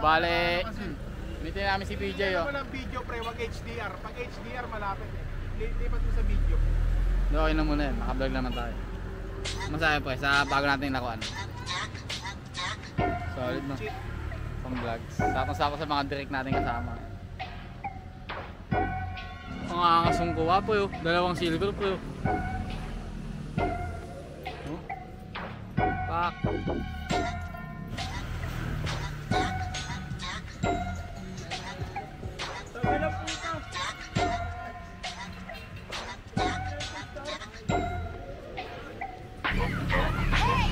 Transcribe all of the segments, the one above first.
bale. Gamitin namin si PJ oh. Walang video pre, wag HDR. Pag HDR malapit eh. Lipat mo sa video. Okay na muna yan, naka-vlog naman tayo. Masaya pre, sa bago natin nakuha. Solid no? Pang vlogs. Tapos sa mga direct natin kasama. Ang angasong kuha po yun. Dalawang silver po yun. Pak.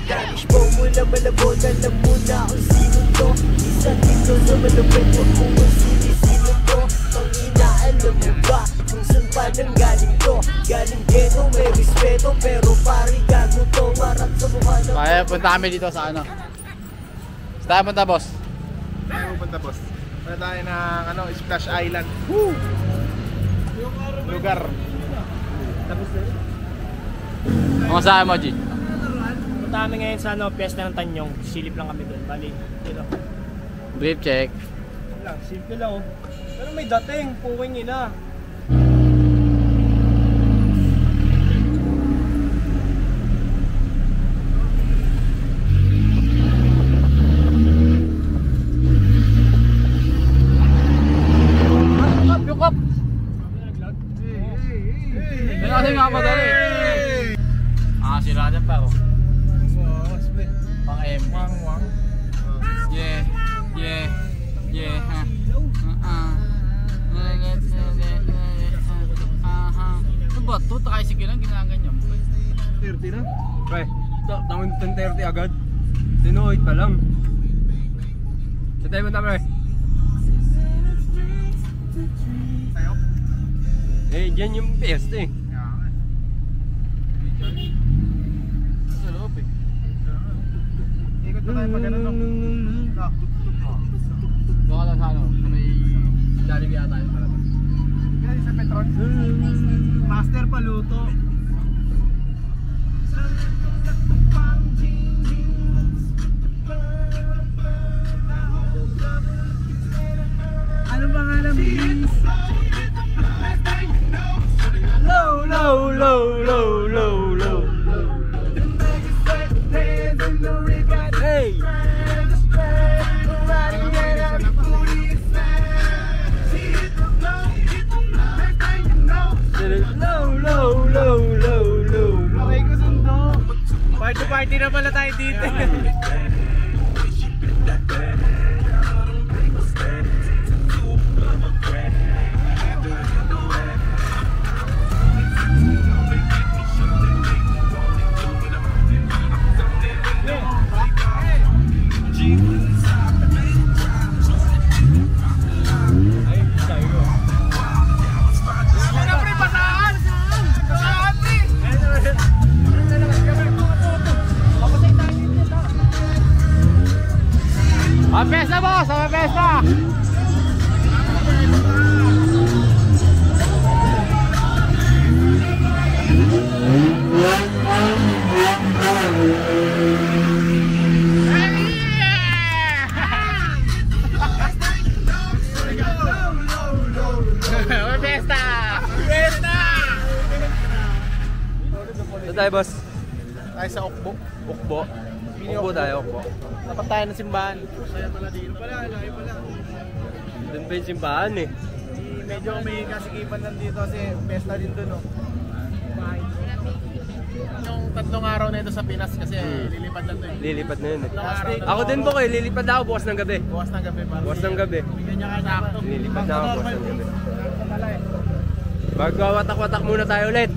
Dashboard mo na malabot, alam mo na kung sino to. Isa dito sa malapit, wag mo kung sino to. Pangina, alam mo ba kung saan pa nang galing to? Galing ghetto, may respeto, pero pari gago to. Marap sa mukha na. Kaya punta kami dito sa ano. Saan punta boss? Saan punta boss? Punta tayo ng Splash Island. Woo! Lugar. Tapos na yun. Mga saan mo G? Punta kami ngayon sa Fiesta ng Tanyong. Silip lang kami doon. Bali, dito. Brief check. Lang, simple lang oh. Pero may dating, puwing ina. Yung cup! Hindi kasi nga madali. Sila dyan pa oh. Pang M. Wang. Yeah. Ano ba ito? Tricycle lang, ginaganyan mo. 30 na? Pre, tawin 10:30 agad. Tinuoy pa lang. Sa tayo mo na pre. Tayo? Eh, dyan yung fiesta eh. Sa loob eh. Ikot na tayo pag ganun no? Baka lang sa ano, sa may Jollibee ata yung palabas. Kaya sa Petron. Master paluto. Ano pangalan mo? Low. Hey! Low. Okay ko sundo. Party na pala tayo dito. Pesta boss! Sama pesta! Saan tayo boss? Tayo sa Okbo. Ukbo. Ukbo tayo, Ukbo. Dapat tayo ng simbahan. Kaya pala dito pala, layo pala. Doon pa yung simbahan eh. Medyo may kasikipan lang dito kasi pesta din doon oh. Yung 3 araw na ito sa Pinas kasi lilipad lang doon. Lilipat na yun eh. Araw. Ako din po kayo, lilipad na ako bukas ng gabi. Bukas ng gabi pa. Bukas ng gabi. Bigyan niya kayo sakto. Lilipad na ako bukas ng gabi. Magwawatak-watak muna tayo ulit.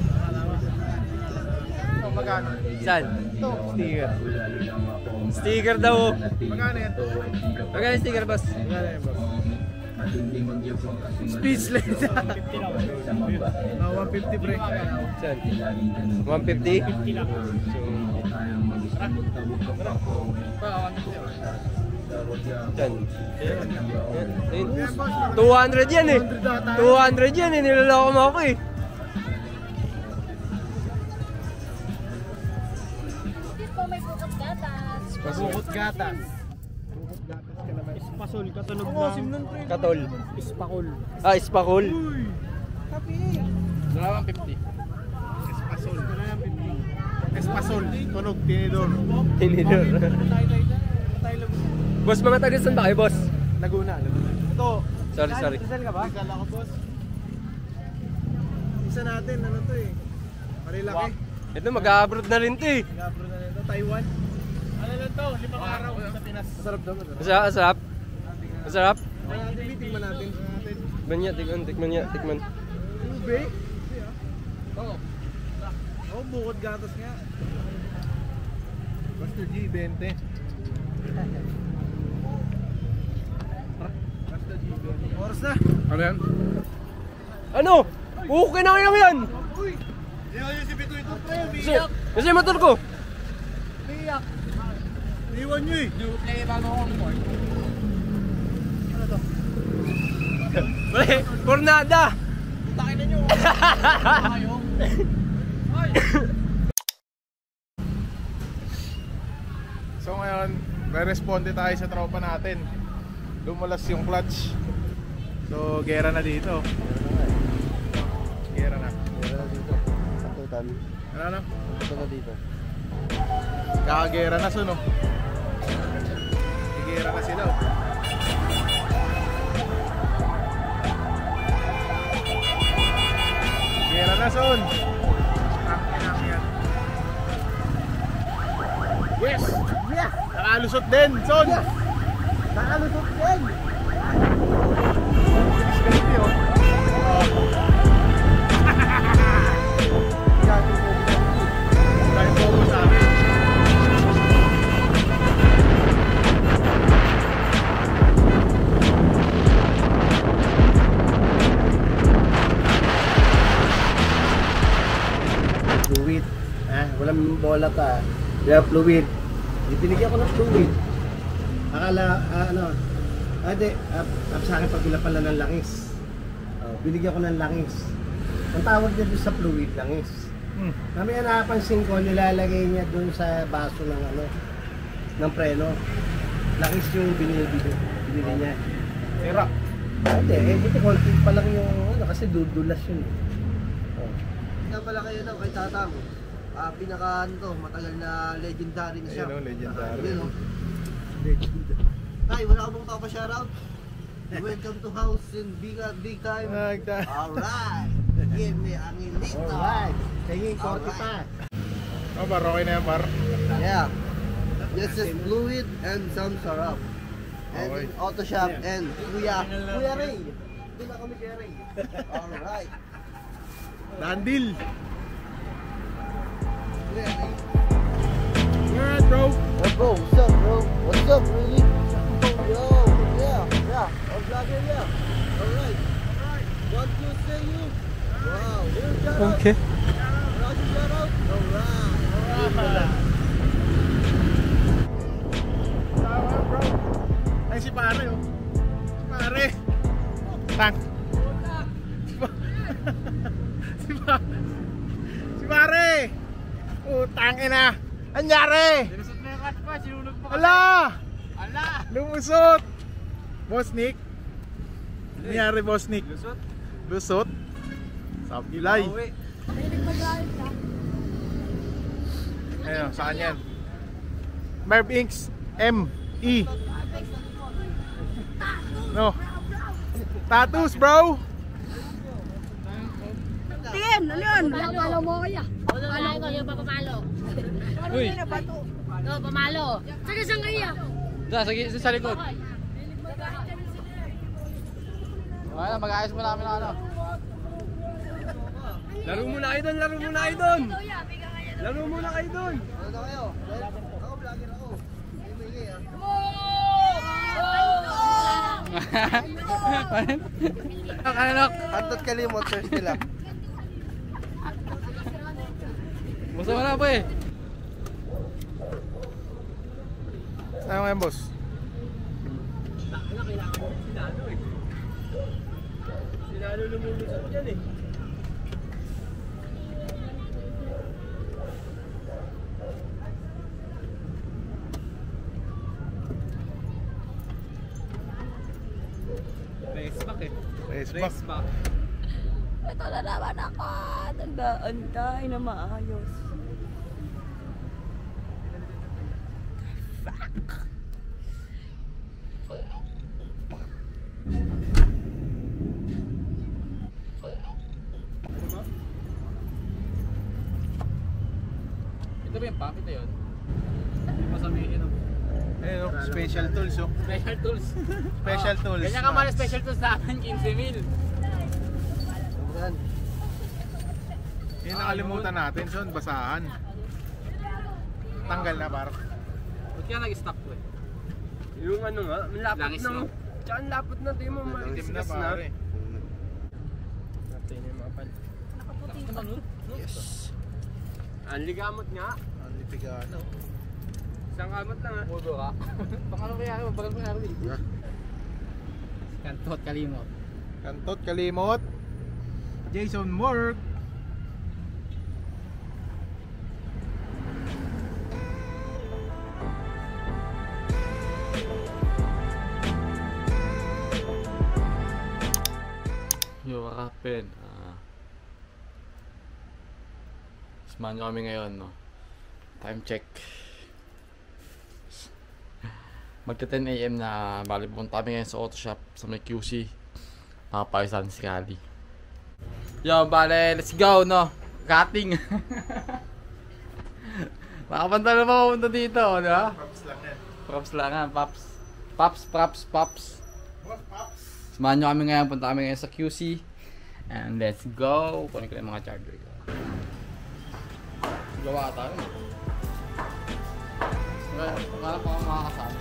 Magkano? Saan? Ito. Sticker. Sticker daw. Magkano yan? Magkano yung sticker boss? Magkano yan boss? Speechless. 150 break. Saan? 150? Saan? 200 yan eh. 200 yan eh. Nilaloko mo ako eh. May bukot gatas. Bukot gatas. Bukot Gatas ka naman. Ispasol, katunog Oo, simnon pre. Katol. Ispakol. Ah, Ispakol. Happy. Dalawang 50. Espasol. Espasol. Tunog, tinidor. Tinidor. Boss, mga taga saan ba kayo, boss? Laguna. Ito. Sorry. Rizal ka ba? Rizal ako, boss. Isa natin, ano to eh. Marilaki. Ito, mag-abroad na rin to eh. Nag-abroad na nito. Taiwan. Ano lang to? 5 araw sa Pinas. Masarap daw. Masarap? Masarap? Tikman natin. Tikman niya. Ube? Oo. Oo, bukod gatas nga. Basta G, 20. Basta G, 20. Oras na. Ano yan? Ano? Okay na lang yan! Uy! Hindi si Bito ito, pre. Biyak. Kasi yung motor ko. Biyak. Iwan nyo eh. Play bago ako mo. Ano to? Pre, Cornada! Takin na nyo. Ayaw. So ngayon, responde tayo sa tropa natin. Lumulas yung clutch. So, gera na dito. Gera na. Satutan. Ano na? Ito na dito. Kakagera na sun, no? Gera na sila, oh. Gera na sun. Yan. Yes! Yeah! Nakalusot din, son! Nakalusot din! Discreet, oh. Dahil po sa amin. Fluid. Walang bola ka. Kaya fluid. Binigyan ko ng fluid. Akala, sa akin pagkula pala ng langis. Binigyan ko ng langis. Ang tawag niya doon sa fluid, langis. Mamaya nakapansin ko, nilalagay niya doon sa baso ng ng preno. Langis yung binili niya. Tira. Hindi, buti konti pa lang yung kasi dudulas yun. Kaya pala kayo daw kay Tatang. Matagal na legendary na siya. Ayun, legendary. Ayun, Tay, wala ka bang papa-shoutout? Welcome to house in big time. Alright! Give me ang inito. Alright! Tingin ko kita. Oh, par, okay na yan, par. Yeah. This is fluid and some sarap. And Okay. auto shop and Kuya Ray. Doon na kami kay Ray. Alright. Dandil. Kuya Ray. Alright, bro. Let's go. What's up, bro? What's up, really? Yo, yeah. I'm vlogger, yeah. Alright. Want to say you? Wow. Here's shout out. Okay. Roger, shout out. Alright. Bro. Ay, si pare, oh. Si pare. Tang. Si pare. Utang ina. Anyari? Sinusot na yung cut pa, sinulog pa. Ala! Ala! Lumusot! Boss Nick? Nangyari, Boss Nick? Lusot? Sablay. Ayun, saan yan? Merv Inks M.E. No. Tattoos, bro! Tingin, ano yun? Palo mo kaya. Wala na ikaw, yung papamalo. Uy. No, pamalo. Sige, saan kaya? Sa likod. Okay na, mag-ayos mo namin ang ano. Laro muna kayo doon. Ano kayo? Ako, vlogger ako. May Anak. Antot kalimot, search nila. Basta mo na po eh. Saan mo yan, boss? Sinalo lumulusot yan eh. Race back. Ito na naman ako. Nag-aantay na maayos. Ito ba yung pump? Ito yun? Hindi mo sabihin o. Ayun o, special tools oh. Special tools. Special tools. Ganyan ka mahal special tools sa akin, 15,000. Yung nakalimutan natin, son, basahan. Tanggal na par. Ba't kaya nag-stop ko eh? Yung ano nga, malapot Langis, na. no? Tsaka ang lapot na, di mo Itim na ma-discuss na. pare. Natin yung mga pan. Naman nun? Yes. Ang ligamot nga. Ang lipigano. Isang kamot lang ha. Mudo ka? Baka ano kaya ako? Bagal mo kaya ako dito. Yeah. Kantot kalimot. Kantot kalimot. Jason Morg. Yo, what happened? Samahan nyo kami ngayon, no? Time check. Magka 10 AM na. Bali pupunta kami ngayon sa auto shop sa may QC. Nakapawisan si Kali. Yo, bale, let's go, no? Cutting. Nakapanta na ba pupunta dito, di ba? Props lang yan. Props lang nga, paps. Paps. Pops. Samahan nyo kami ngayon, punta kami ngayon sa QC. And let's go. Kunin ko yung mga charger ko. Gawa tayo. Wala pa akong makakasama.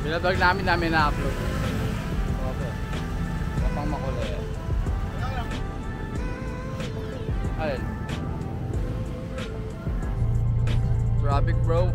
Binablog namin na-upload. Okay. Wala pang makulay. Alin? Traffic bro.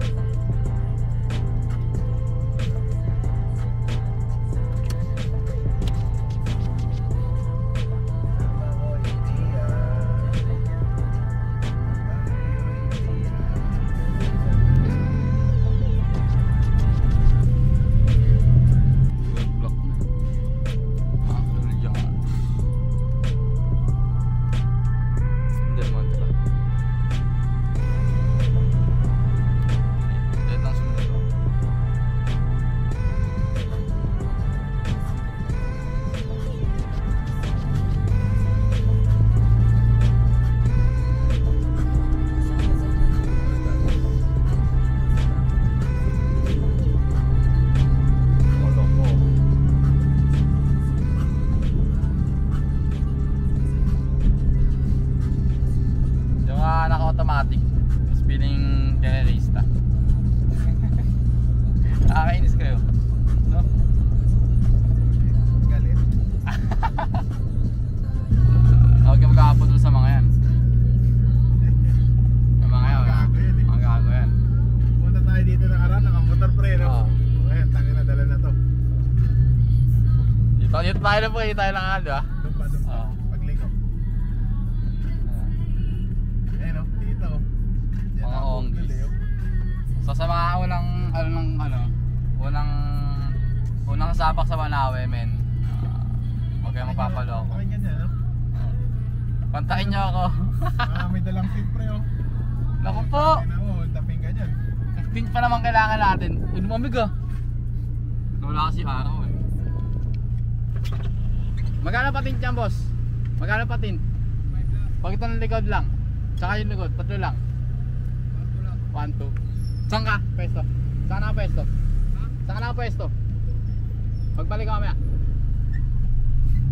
Automatic. It's feeling terrorista. Nakakainis kayo. No? Galit. Huwag ka magkakaputol sa mga yan. Yung mga yan. Gago yan eh. Mga gago yan. Punta tayo dito na karan, nakamotor pre, no? Oo. Ayan, tangin na, dala na to. Dito tayo na po. Dito tayo lang di ba? Doon pa. Oo. Paglingo. Ayun o, dito o. Diyan Mga ako onggis. bumili, oh. So sa mga unang sabak sa Manawe, men. Huwag kayo magpapaloko. Pakinggan niya, no? Pantakin niyo ako. May dalang tip pre, oh. Naku po. Ayun mo, taping ka dyan. Tint pa naman kailangan natin. Uy, lumamig ah. Nawala kasi araw eh. Magkano pa tint yan, boss? Magkano pa tint? Pag ito ng likod lang. Tsaka yung likod, tatlo lang. 1, 2. Saan ka? Pwesto. Saan ka pwesto? Saan ka pwesto? Pagbalik ka mamaya.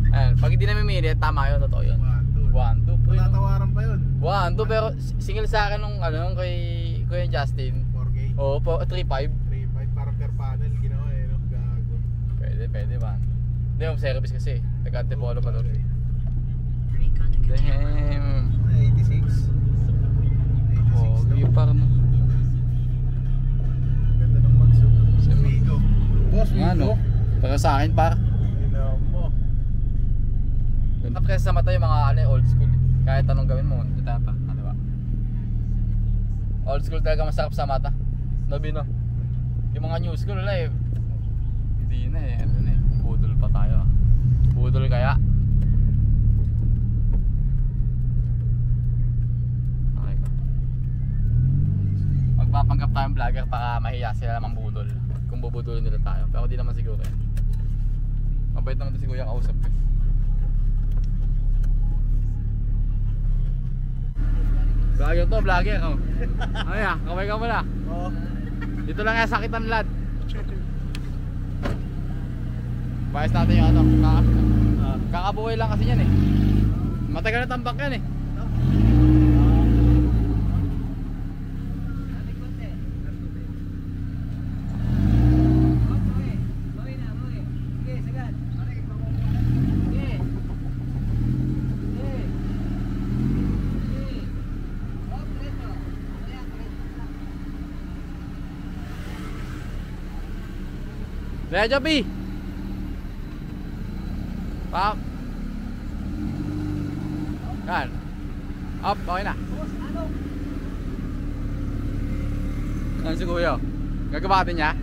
Ayan, pag hindi na mimili, tama yun, totoo yun. 1, 2. 1, 2 po yun. Matatawaran pa yun. 1, 2 pero single sa akin nung kay Kuya Justin. 4K. Oo, 3.5. 3.5 para per panel ginawa eh, no? Gago. Pwede ba? Hindi, service kasi. Nag-antipolo pa doon. Damn. 86. 86 Oh, daw. yung parang Ganda ng magsub. Sa Migo. Boss, Migo. ano? Para sa akin par. Ginawa mo. Ganda kasi sa mata yung mga old school. Kahit anong gawin mo, hindi tayo pa. Ano ba? Old school talaga masarap sa mata. Nabi no? Yung mga new school wala eh. Hindi na eh. Ano na eh. Budol pa tayo. Budol kaya. Okay ko. Magpapanggap tayong vlogger para mahiya sila naman budol. Kung bubudulin nila tayo. Pero di naman siguro eh. Mabait naman ito si kuya kausap eh. Vlogger to, vlogger oh. Ay ah, kamay ka muna. Oo. Dito lang yan, sakitan lad. Bayas natin yung ano, kakabuhay lang kasi yan eh. Matagal na tambak yan eh. Lea Joby. Pak. Kan. Up, okay na. Ano si kuya? Gagabatin niya?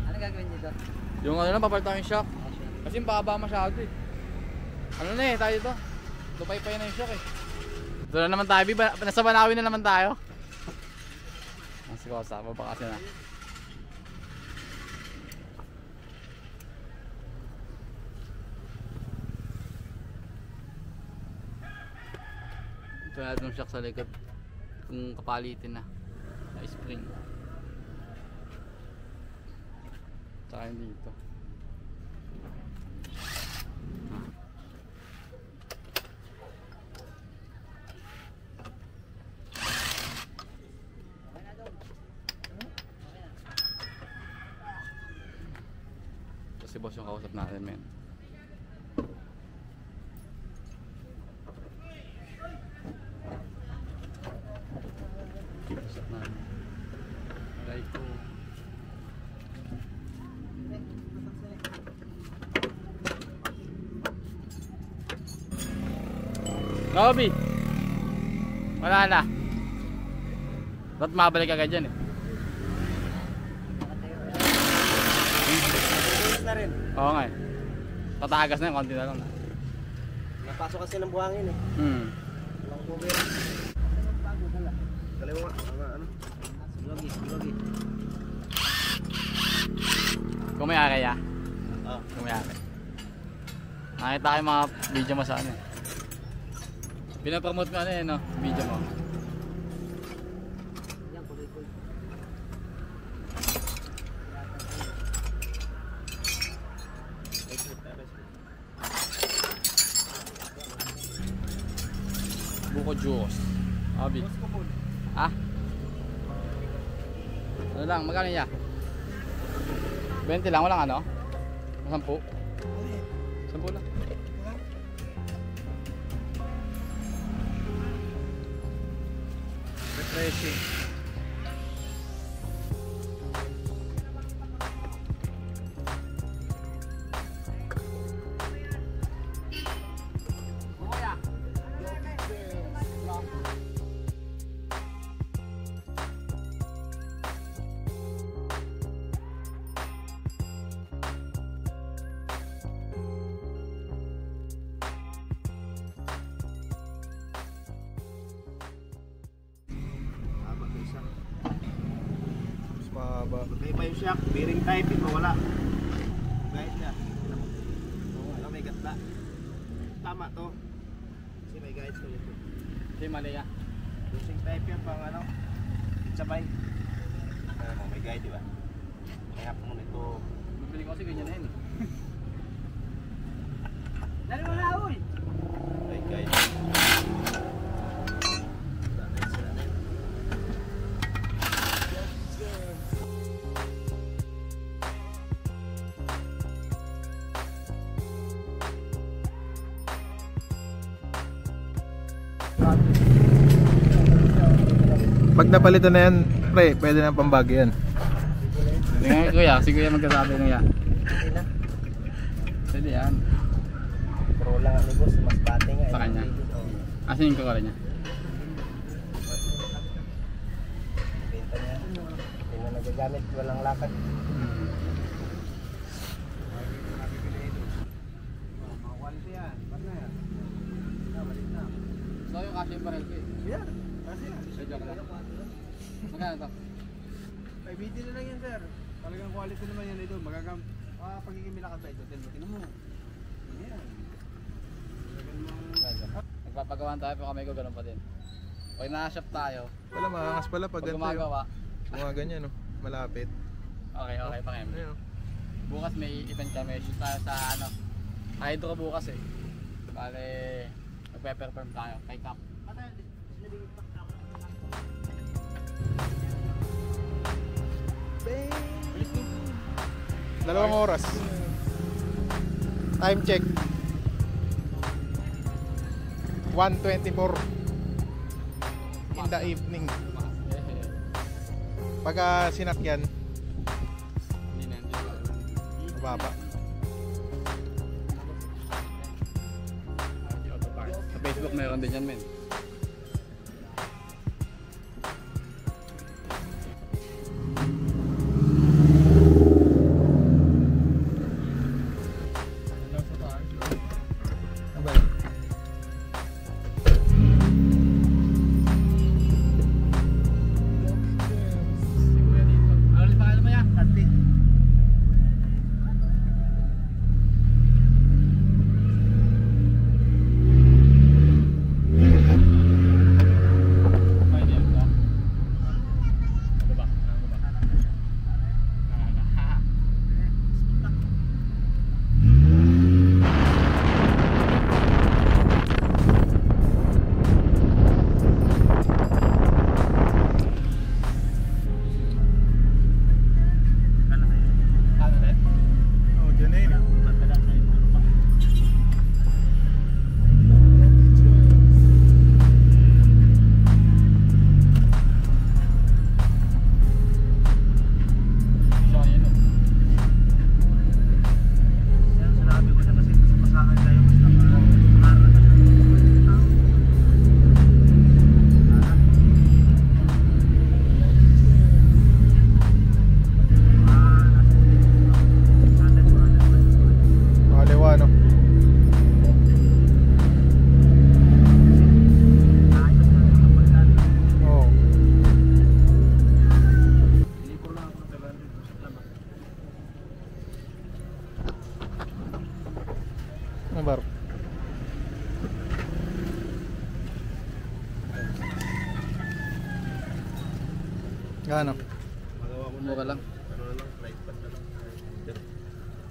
Ano gagawin dito? Yung ano lang, papalitan yung shock. Kasi baba masyado eh. Ano na eh, tayo dito. Lupay-pay na yung shock eh. Ito na naman tayo, nasa Banawi na naman tayo. Ang sikosa, baba kasi na. Ito na yung shock sa likod. Kung kapalitin na. Sa spring. Tsaka yung dito. Ito si boss yung kausap natin, men. Kausap natin. Like ko. Nobi. Wala na. Ba't mabalik agad dyan eh? Na rin. Oo nga eh. Tatagas na yun, konti na lang. Napasok kasi ng buhangin eh. Walang cover. Kaliwa, ano? Logi. Kung may ari ah. Oo. Kung may ari. Nakita ko yung mga video mo sa ano eh. Pinapromote mo ano eh no? Video mo. Buko Juice. Abi. Ah? Ano lang, magkano niya? 20 lang, walang ano? 10? 10 lang. Refreshing. May pa yung shock, bearing type ito, wala. Guys na. Wala, may gatla. Tama to. Kasi may guides to ito. Hindi mali ah. Losing type yan pang ano, sabay. May guide diba? Kaya po muna ito. Bibili ko kasi ganyan na yun eh. Dali mo na, uy! May guide. Pag napalitan na yan, pre, pwede na pambag yan. Hindi nga kuya, si kuya magkasabi nung yan. Pwede yan. Pro lang ang boss, mas bate nga. Sa kanya. Asan yung kakala niya? Benta niya. Hindi na nagagamit, walang lakad. So yung kasi yung barrel ko eh. Yeah, kasi na. Joke lang. Magkano to? 580 na lang yan, sir. Talagang quality naman yan ito. Pagiging milakad ba ito? Tignan mo. Yan. Nagpapagawan tayo pero kamay ko ganun pa din. Pag na-shop tayo, Wala, maangas pala pag pag ganito gumagawa, mga ganyan, no? Malapit. okay pa kayo. Ayun, no? Bukas may event kami, shoot tayo sa ano, Hydro bukas eh. Bale, magpe-perform tayo kay Cap. Bilis mo. 2 oras. Time check. 1:24 in the evening. Pagka sinakyan, mababa. Sa Facebook meron din yan men. Oh, dyan na yun. So yun o. Yan, sinabi ko na kasi masapasahan tayo basta pangaran na ng tao. Makaliwa, no? Oo. Ano ba? Gano? Magawa ko na Mura lang. ano na lang, flight pad na lang.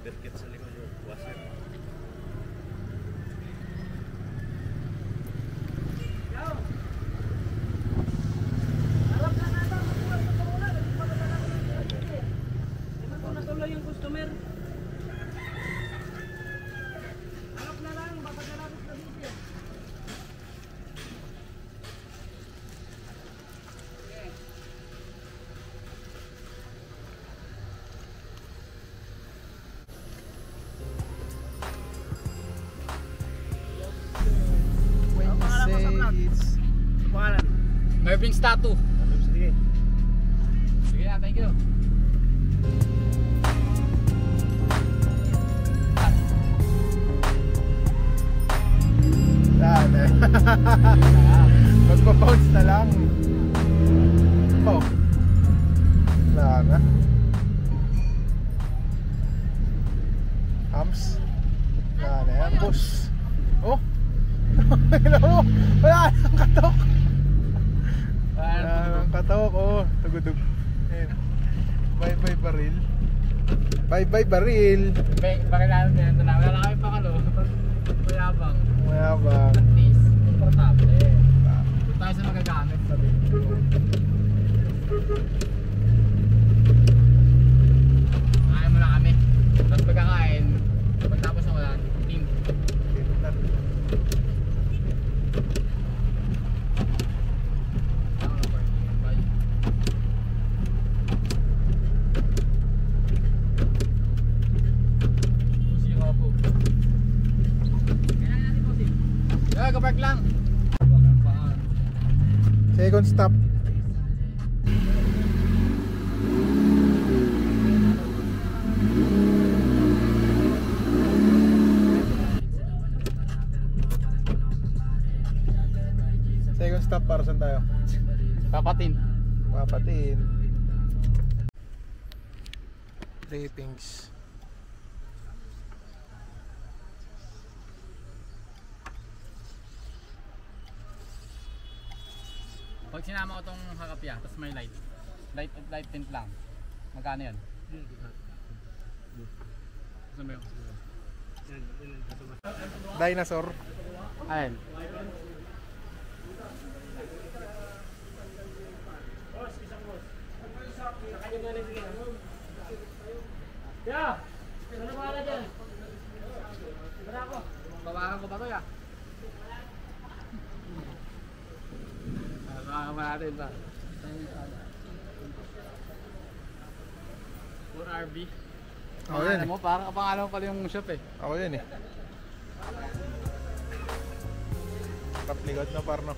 Berkit sa likod yung washer. Pangalan? Merving's Tattoo. Sige. Sige na, thank you. Daan eh. Magpa-bounce na lang. Oh. Wala na. Hams. Wala na yan, boss. Oh. Wala mo. Wala nang katok. Wala nang katok. Oh, tugudog. Ayan. Bye-bye baril. Bye-bye baril. Bakit natin din ito na? Wala kami pa kalo. Mayabang. Mayabang. At least, komportable. Kung tayo sa magagamit, sabi. Kaya mo na kami. Tapos pagkakain, pagtapos na wala, team. Kapark lang. Second stop. tayo? Papatin. Papatin. Ratings. Pag sinama ko tong hakapya, tapos may light tint lang. Magkano yun? Saan ba yun? Dinosaur. Ayun. Babakan ko ba ito ya? Babakan ba natin ba? For RV. Ako yan eh. Mo, parang kapangalan mo pala yung shop eh. Ako yan eh. Kapligod na parno.